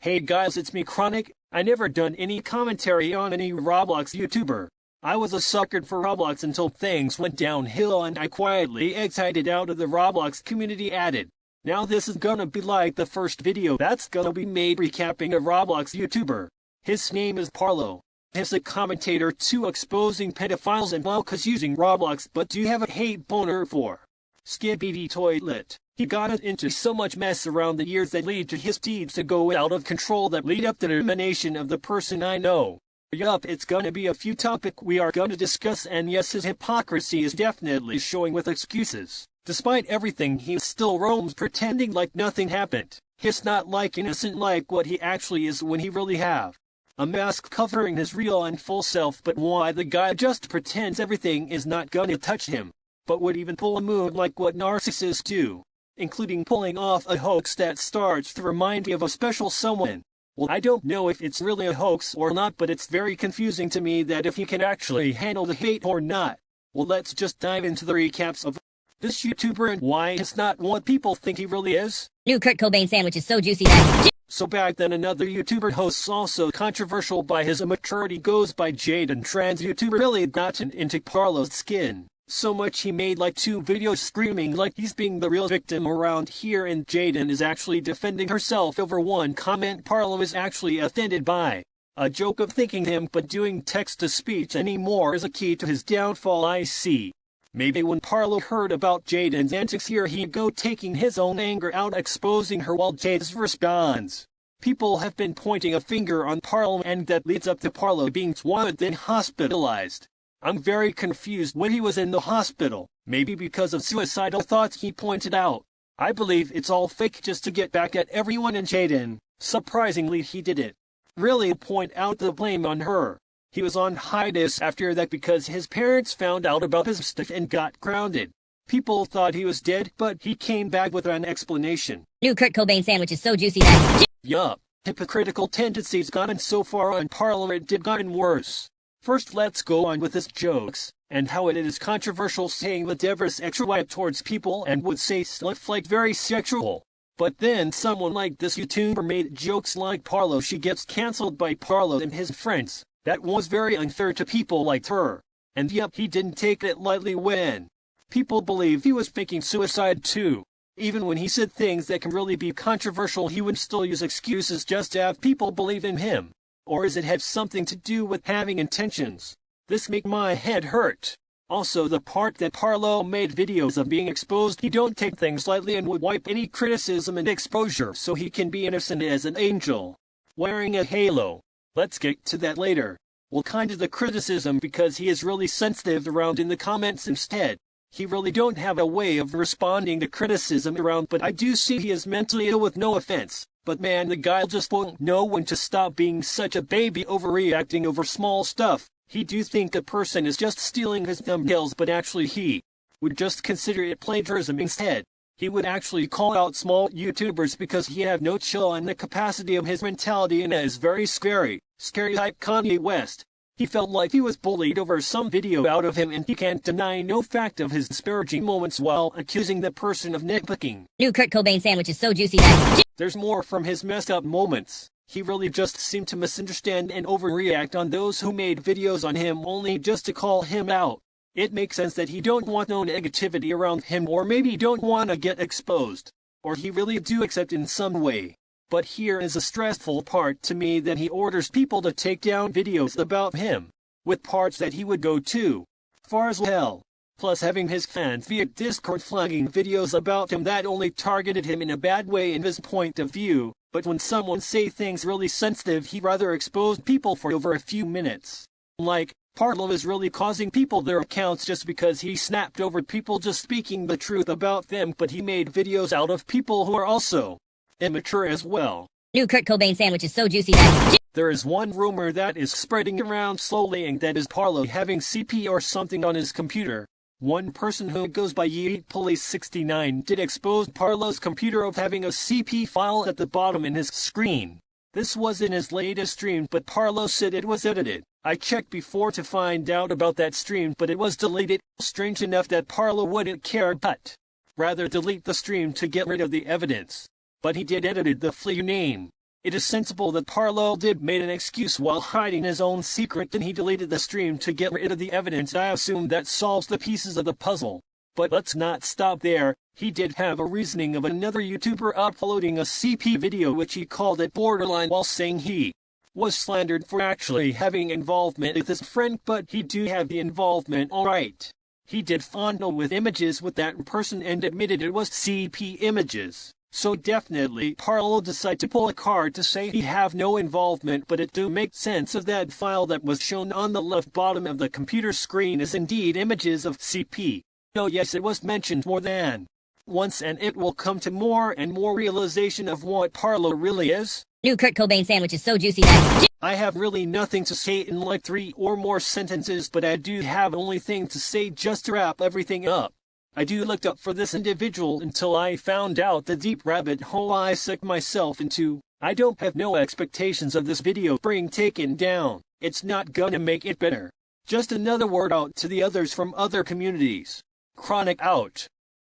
Hey guys, it's me Chronic. I never done any commentary on any Roblox YouTuber. I was a sucker for Roblox until things went downhill and I quietly exited out of the Roblox community added. Now this is gonna be like the first video that's gonna be made recapping a Roblox YouTuber. His name is Parlo. He's a commentator too, exposing pedophiles and wowcas using Roblox, but do you have a hate boner for Skibbity Toilet? He got into so much mess around the years that lead to his deeds to go out of control that lead up to the elimination of the person I know. Yup, it's gonna be a few topics we are gonna discuss, and yes, his hypocrisy is definitely showing with excuses. Despite everything, he still roams pretending like nothing happened. He's not like innocent like what he actually is when he really have a mask covering his real and full self, but why the guy just pretends everything is not gonna touch him, but would even pull a move like what narcissists do, including pulling off a hoax that starts to remind me of a special someone. Well, I don't know if it's really a hoax or not, but it's very confusing to me that if he can actually handle the hate or not. Well, let's just dive into the recaps of this YouTuber and why he's not what people think he really is. New Kurt Cobain sandwich is so juicy that... So back then, another YouTuber host, also controversial by his immaturity, goes by Jaden. Trans YouTuber really gotten into Parlo's skin so much he made like 2 videos screaming like he's being the real victim around here, and Jaden is actually defending herself over one comment Parlo is actually offended by. A joke of thinking him but doing text-to-speech anymore is a key to his downfall, I see. Maybe when Parlo heard about Jaden's antics here, he'd go taking his own anger out exposing her while Jaden responds. People have been pointing a finger on Parlo, and that leads up to Parlo being swatted then hospitalized. I'm very confused when he was in the hospital, maybe because of suicidal thoughts he pointed out. I believe it's all fake just to get back at everyone, and Jaden, surprisingly, he did it really point out the blame on her. He was on hiatus after that because his parents found out about his stuff and got grounded. People thought he was dead, but he came back with an explanation. New Kurt Cobain sandwich is so juicy that... Yup, hypocritical tendencies gotten so far on Parlo it did gotten worse. First, let's go on with his jokes, and how it is controversial saying the devil is sexual towards people and would say stuff like very sexual. But then someone like this YouTuber made jokes like Parlo she gets cancelled by Parlo and his friends. That was very unfair to people like her. And yep, he didn't take it lightly when people believe he was faking suicide too. Even when he said things that can really be controversial, he would still use excuses just to have people believe in him. Or does it have something to do with having intentions? This make my head hurt. Also, the part that Parlo made videos of being exposed, he don't take things lightly and would wipe any criticism and exposure so he can be innocent as an angel wearing a halo. Let's get to that later. Well, kind of the criticism because he is really sensitive around in the comments instead. He really don't have a way of responding to criticism around, but I do see he is mentally ill, with no offense. But man, the guy just won't know when to stop being such a baby overreacting over small stuff. He do think a person is just stealing his thumbnails, but actually he would just consider it plagiarism instead. He would actually call out small YouTubers because he have no chill on the capacity of his mentality, and is very scary. Scary type Kanye West. He felt like he was bullied over some video out of him, and he can't deny no fact of his disparaging moments while accusing the person of nitpicking. New Kurt Cobain sandwich is so juicy that... There's more from his messed up moments. He really just seemed to misunderstand and overreact on those who made videos on him only just to call him out. It makes sense that he don't want no negativity around him, or maybe don't want to get exposed. Or he really do accept in some way. But here is a stressful part to me, that he orders people to take down videos about him, with parts that he would go too far as hell. Plus having his fans via Discord flagging videos about him that only targeted him in a bad way in his point of view. But when someone say things really sensitive, he rather exposed people for over a few minutes. Like, Parlo is really causing people their accounts just because he snapped over people just speaking the truth about them, but he made videos out of people who are also immature as well. New Kurt Cobain sandwich is so juicy that... There is one rumor that is spreading around slowly, and that is Parlo having CP or something on his computer. One person who goes by YeetPolice69 did expose Parlo's computer of having a CP file at the bottom in his screen. This was in his latest stream, but Parlo said it was edited. I checked before to find out about that stream, but it was deleted. Strange enough that Parlo wouldn't care, but rather delete the stream to get rid of the evidence. But he did edit the flea name. It is sensible that Parlo did made an excuse while hiding his own secret, then he deleted the stream to get rid of the evidence. I assume that solves the pieces of the puzzle. But let's not stop there. He did have a reasoning of another YouTuber uploading a CP video which he called it borderline while saying he was slandered for actually having involvement with his friend, but he do have the involvement, alright. He did fondle with images with that person and admitted it was CP images. So definitely Parlo decided to pull a card to say he have no involvement, but it do make sense of that file that was shown on the left bottom of the computer screen is indeed images of CP. Oh yes, it was mentioned more than once, and it will come to more and more realization of what Parlo really is. New Kurt Cobain sandwich is so juicy that I have really nothing to say in like 3 or more sentences, but I do have only thing to say just to wrap everything up. I do looked up for this individual until I found out the deep rabbit hole I sucked myself into. I don't have no expectations of this video being taken down. It's not gonna make it better. Just another word out to the others from other communities. Chronic out.